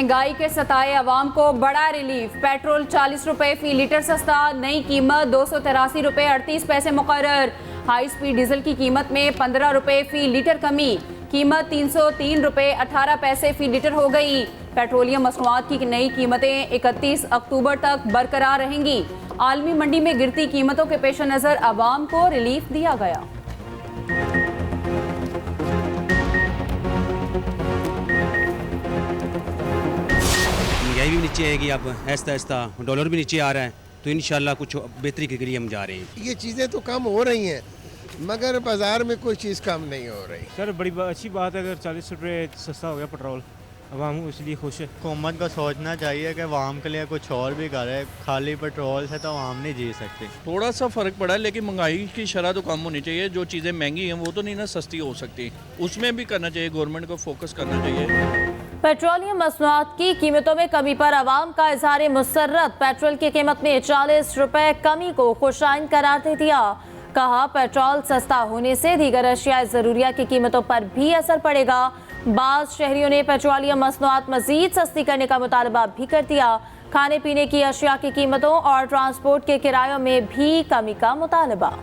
महंगाई के सताए अवाम को बड़ा रिलीफ। पेट्रोल 40 रुपए फी लीटर सस्ता, नई कीमत 283 रुपए 38 पैसे मुकर्रर। हाई स्पीड डीजल की कीमत में 15 रुपए फी लीटर कमी, कीमत 303 रुपए 18 पैसे फी लीटर हो गई। पेट्रोलियम मसनूआत की नई कीमतें 31 अक्टूबर तक बरकरार रहेंगी। आलमी मंडी में गिरती कीमतों के पेश नज़र अवाम को रिलीफ दिया गया। महंगाई भी नीचे आएगी, अब आहिस्ता आहिस्ता डॉलर भी नीचे आ रहा है, तो इंशाल्लाह कुछ बेहतरी के लिए हम जा रहे हैं। ये चीज़ें तो कम हो रही हैं मगर बाज़ार में कोई चीज़ कम नहीं हो रही। सर बड़ी अच्छी बात है अगर 40 रुपये सस्ता हो गया पेट्रोल, अवाम इसलिए खुश है। हुकूमत को सोचना चाहिए कि अवाम के लिए कुछ और भी करे, खाली पेट्रोल से तो अवाम नहीं जी सकती। थोड़ा सा फ़र्क पड़ा है लेकिन महंगाई की शरह तो कम होनी चाहिए। जो चीज़ें महंगी हैं वो तो नहीं ना सस्ती हो सकती, उसमें भी करना चाहिए, गवर्नमेंट को फोकस करना चाहिए। पेट्रोलियम मसनूआत की कीमतों में कमी पर अवाम का इजहार मुसर्रत। पेट्रोल की कीमत में 40 रुपए कमी को खुशाइन करार दे दिया। कहा पेट्रोल सस्ता होने से दीगर अशिया ज़रूरिया की कीमतों पर भी असर पड़ेगा। बाज़ शहरियों ने पेट्रोलियम मसनूआत मजीद सस्ती करने का मुतालबा भी कर दिया। खाने पीने की अशिया की कीमतों और ट्रांसपोर्ट के किरायों में भी कमी का मुतालबा।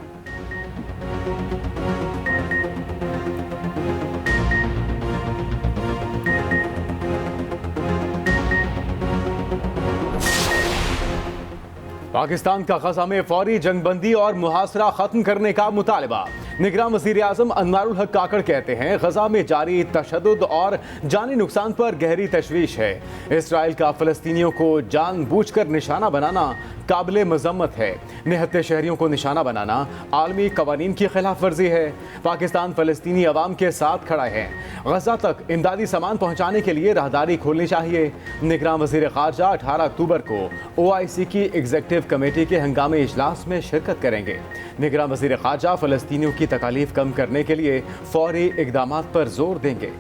पाकिस्तान का गजा में फौरी जंगबंदी और मुहासरा खत्म करने का मुतालबा। निगरान वज़ीर आज़म अनवारुल हक काकड़ कहते हैं गजा में जारी तशद्दुद और जानी नुकसान पर गहरी तशवीश है। इसराइल का फ़लस्तीनियों को जानबूझकर निशाना बनाना काबिल मज़म्मत है। निहत्ते शहरियों को निशाना बनाना आलमी कवानीन की खिलाफ वर्जी है। पाकिस्तान फ़लस्तीनी अवाम के साथ खड़ा है। गजा तक इमदादी सामान पहुँचाने के लिए राहदारी खोलनी चाहिए। निगरान वज़ीर ख़ारजा 18 अक्टूबर को OIC की एग्जीक्यूटिव कमेटी के हंगामी इजलास में शिरकत करेंगे। निगरान वज़ीर ख़ारजा फ़लस्तीनियों की तकालीफ कम करने के लिए फौरी इक़दामात पर जोर देंगे।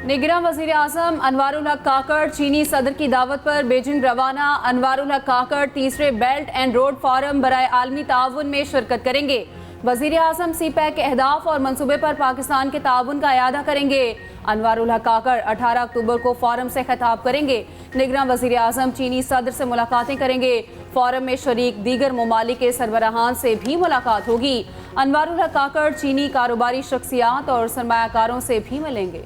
निगरान वज़ीर आज़म अनवारुल हक काकड़ चीनी सदर की दावत पर बीजिंग रवाना। अनवारुल हक काकड़ तीसरे बेल्ट एंड रोड फोरम बराए आलमी ताउन में शिरकत करेंगे। वज़ीर आज़म CPEC के अहदाफ और मनसूबे पर पाकिस्तान के ताउन का इयादा करेंगे। अनवारुल हक काकड़ 18 अक्टूबर को फोरम से खिताब करेंगे। निगरान वज़ीर आज़म चीनी सदर से मुलाकातें करेंगे। फोरम में शरीक दीगर ममालिक के सरबराहान से भी मुलाकात होगी। अनवारुल हक काकड़ चीनी कारोबारी शख्सियात और सरमायाकारों से भी मिलेंगे।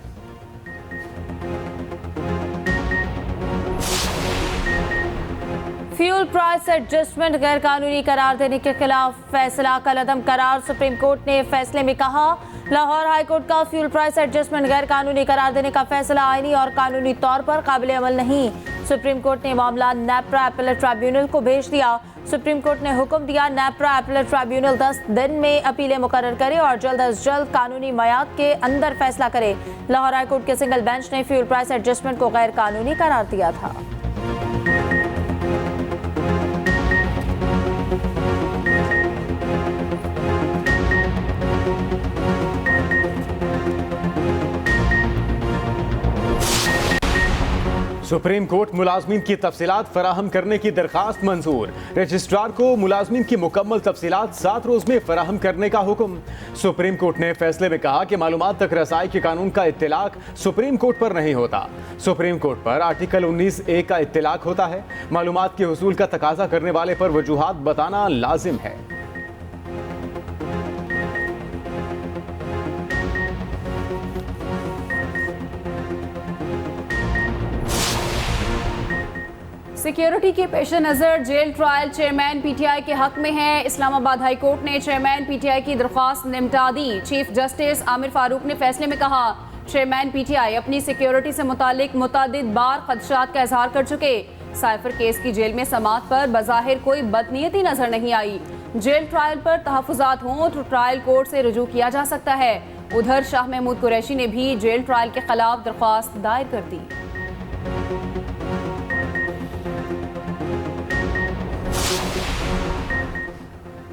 फ्यूल प्राइस एडजस्टमेंट गैर कानूनी करार देने के खिलाफ फैसला कल अदम करार। सुप्रीम कोर्ट ने फैसले में कहा लाहौर हाई कोर्ट का फ्यूल प्राइस एडजस्टमेंट गैर कानूनी करार देने का फैसला आईनी और कानूनी तौर पर काबिल अमल नहीं। सुप्रीम कोर्ट ने मामला नेप्रा अपीलेट ट्राइब्यूनल को भेज दिया। सुप्रीम कोर्ट ने हुक्म दिया नेप्रा अपीलेट ट्राइब्यूनल 10 दिन में अपीलें मुकर्रर करे और जल्द अज जल्द कानूनी मयाद के अंदर फैसला करे। लाहौर हाई कोर्ट के सिंगल बेंच ने फ्यूल प्राइस एडजस्टमेंट को गैर कानूनी करार दिया था। सुप्रीम कोर्ट मुलाजमीन की तफसीलात फराहम करने की दरखास्त मंजूर। रजिस्ट्रार को मुलाजमीन की मुकम्मल तफसीलात 7 रोज में फराहम करने का हुक्म। सुप्रीम कोर्ट ने फैसले में कहा कि मालूमात तक रसाई के कानून का इत्तलाक सुप्रीम कोर्ट पर नहीं होता। सुप्रीम कोर्ट पर आर्टिकल 19A का इत्तलाक होता है। मालूमात के हुसूल का तकाजा करने वाले पर वजूहात बताना लाजिम है। सिक्योरिटी के पेश नज़र जेल ट्रायल चेयरमैन PTI के हक में है। इस्लामाबाद हाई कोर्ट ने चेयरमैन PTI की दरख्वास्त निमटा दी। चीफ जस्टिस आमिर फारूक ने फैसले में कहा चेयरमैन PTI अपनी सिक्योरिटी से मुतालिक मुतअद्दिद बार खदशात का इजहार कर चुके। साइफर केस की जेल में समाअत पर बज़ाहिर कोई बदनीयती नजर नहीं आई। जेल ट्रायल पर तहफ़्फ़ुज़ात हों तो ट्रायल कोर्ट से रुजू किया जा सकता है। उधर शाह महमूद कुरैशी ने भी जेल ट्रायल के खिलाफ दरख्वास्त दायर कर दी।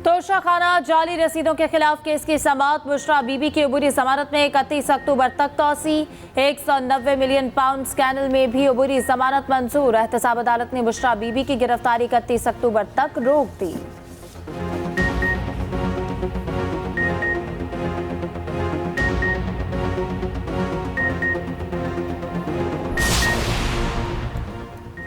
तोशाखाना जाली रसीदों के खिलाफ केस की समाअत। बुशरा बीबी की अबूरी जमानत में 31 अक्टूबर तक तोसी। 190 मिलियन पाउंड स्कैंडल में भी अबूरी जमानत मंजूर। एहतसाब अदालत ने बुशरा बीबी की गिरफ्तारी 31 अक्टूबर तक रोक दी।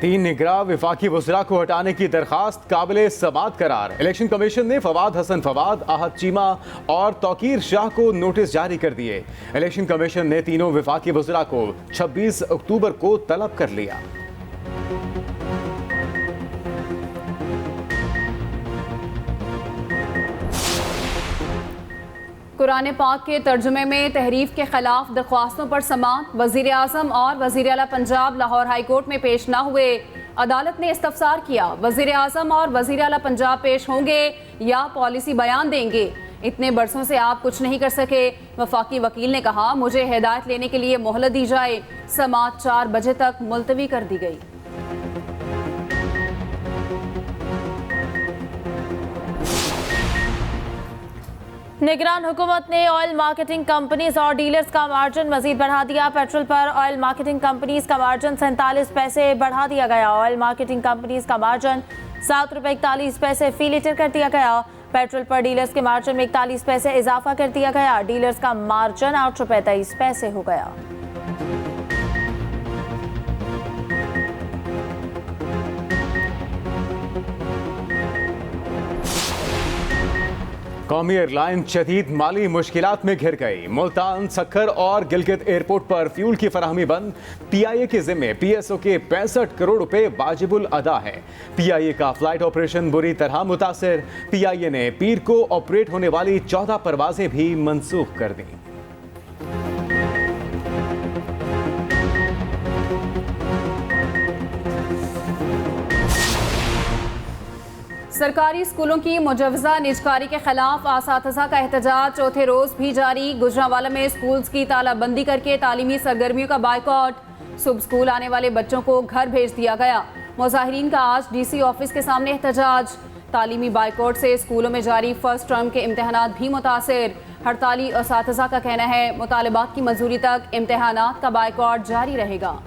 3 निगरां वफाकी वज़रा को हटाने की दरखास्त काबिल समाअत करार। इलेक्शन कमीशन ने फवाद हसन फवाद, आहद चीमा और तौकीर शाह को नोटिस जारी कर दिए। इलेक्शन कमीशन ने तीनों वफाकी वज़रा को 26 अक्टूबर को तलब कर लिया। कुरान पाक के तर्जुमे में तहरीफ के खिलाफ दरख्वास्तों पर समाअत। वज़ीर आज़म और वज़ीर आला पंजाब लाहौर हाई कोर्ट में पेश न हुए। अदालत ने इस्तफसार किया, वज़ीर आज़म और वज़ीर आला पंजाब पेश होंगे या पॉलिसी बयान देंगे। इतने बरसों से आप कुछ नहीं कर सके। वफाकी वकील ने कहा, मुझे हिदायत लेने के लिए मोहलत दी जाए। समाअत 4 बजे तक मुलतवी कर दी गई। निगरान हुकूमत ने ऑयल मार्केटिंग कंपनीज और डीलर्स का मार्जिन मजीद बढ़ा दिया। पेट्रोल पर ऑयल मार्केटिंग कंपनीज का मार्जिन 47 पैसे बढ़ा दिया गया। ऑयल मार्केटिंग कंपनीज का मार्जिन 7 रुपये 41 पैसे फी लीटर कर दिया गया। पेट्रोल पर डीलर्स के मार्जिन में 41 पैसे इजाफा कर दिया गया। डीलर्स का मार्जिन 8 रुपये 23 पैसे हो गया। कौमी एयरलाइन शदीद माली मुश्किलात में घिर गई। मुल्तान, सक्खर और गिलगित एयरपोर्ट पर फ्यूल की फराहमी बंद। PIA के जिम्मे PSO के 65 करोड़ रुपए वाजिबुल अदा है। PIA का फ्लाइट ऑपरेशन बुरी तरह मुतासिर। PIA ने पीर को ऑपरेट होने वाली 14 परवाजें भी मंसूख कर दी। सरकारी स्कूलों की मुजवजा निजकारी के खिलाफ असातिज़ा का एहतजाज चौथे रोज भी जारी। गुजरांवाला में स्कूल्स की तालाबंदी करके तालीमी सरगर्मियों का बायकॉट। सुबह स्कूल आने वाले बच्चों को घर भेज दिया गया। मुजाहिरीन का आज DC ऑफिस के सामने एहतजाज। तालीमी बायकॉट से स्कूलों में जारी फर्स्ट टर्म के इम्तहानात भी मुतासिर। हड़ताली असातिज़ा का कहना है, मुतालबात की मंजूरी तक इम्तहानात का बायकॉट जारी रहेगा।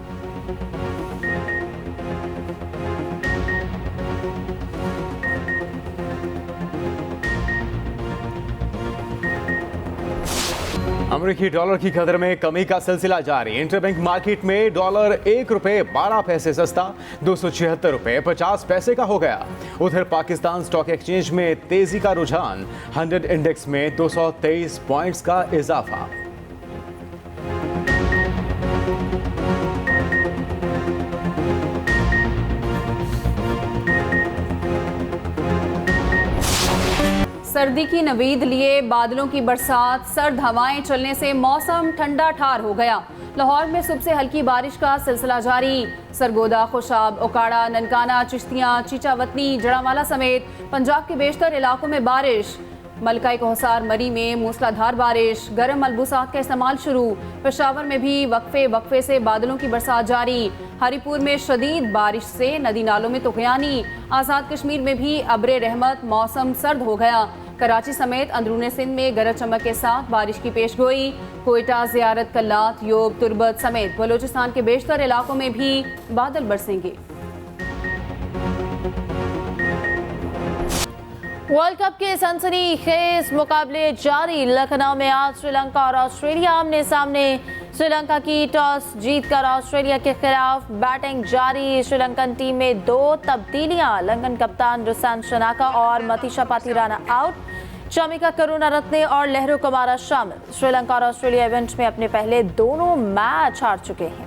अमेरिकी डॉलर की कदर में कमी का सिलसिला जारी। इंटरबैंक मार्केट में डॉलर 1 रुपये 12 पैसे सस्ता 276 रुपये 50 पैसे का हो गया। उधर पाकिस्तान स्टॉक एक्सचेंज में तेजी का रुझान। 100 इंडेक्स में 223 पॉइंट्स का इजाफा। सर्दी की नवीद लिए बादलों की बरसात। सर्द हवाएं चलने से मौसम ठंडा ठार हो गया। लाहौर में सुबह से हल्की बारिश का सिलसिला जारी। सरगोदा, खुशाब, ओकाड़ा, ननकाना, चिश्तियाँ, चीचावतनी, जड़ावाला समेत पंजाब के बेशतर इलाकों में बारिश। मलकाई कोहसार, मरी में मूसलाधार बारिश। गर्म मलबूसात का इस्तेमाल शुरू। पेशावर में भी वक्फे से बादलों की बरसात जारी। हरीपुर में शदीद बारिश से नदी नालों में तुगयानी। आज़ाद कश्मीर में भी अब्रे रहमत, मौसम सर्द हो गया। कराची समेत अंदरूनी सिंध में गरज चमक के साथ बारिश की पेशगोई। कोयटा, ज़ियारत, कल्लात, योब, तुर्बत समेत बलोचिस्तान के बेशतर इलाकों में भी बादल बरसेंगे। वर्ल्ड कप के सनसनीखेज मुकाबले जारी। लखनऊ में आज श्रीलंका और ऑस्ट्रेलिया आमने सामने। श्रीलंका की टॉस जीतकर ऑस्ट्रेलिया के खिलाफ बैटिंग जारी। श्रीलंकन टीम में 2 तब्दीलियां। लंकन कप्तान रुसान शनाका और मतीशा पातिराना आउट। चमिका करुणारत्ने और लहरू कुमारा शामिल। श्रीलंका और ऑस्ट्रेलिया इवेंट में अपने पहले दोनों मैच हार चुके हैं।